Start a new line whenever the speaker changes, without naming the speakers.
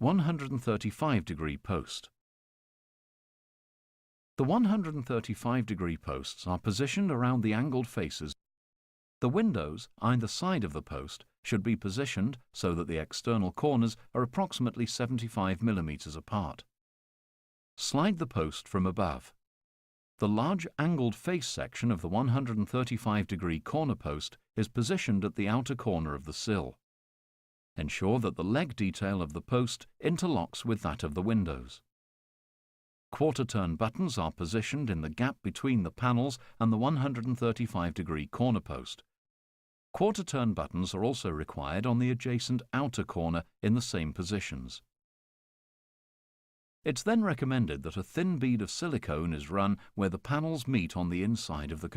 135-degree post. The 135-degree posts are positioned around the angled faces. The windows, either side of the post, should be positioned so that the external corners are approximately 75 mm apart. Slide the post from above. The large angled face section of the 135-degree corner post is positioned at the outer corner of the sill. Ensure that the leg detail of the post interlocks with that of the windows. Quarter-turn buttons are positioned in the gap between the panels and the 135-degree corner post. Quarter-turn buttons are also required on the adjacent outer corner in the same positions. It's then recommended that a thin bead of silicone is run where the panels meet on the inside of the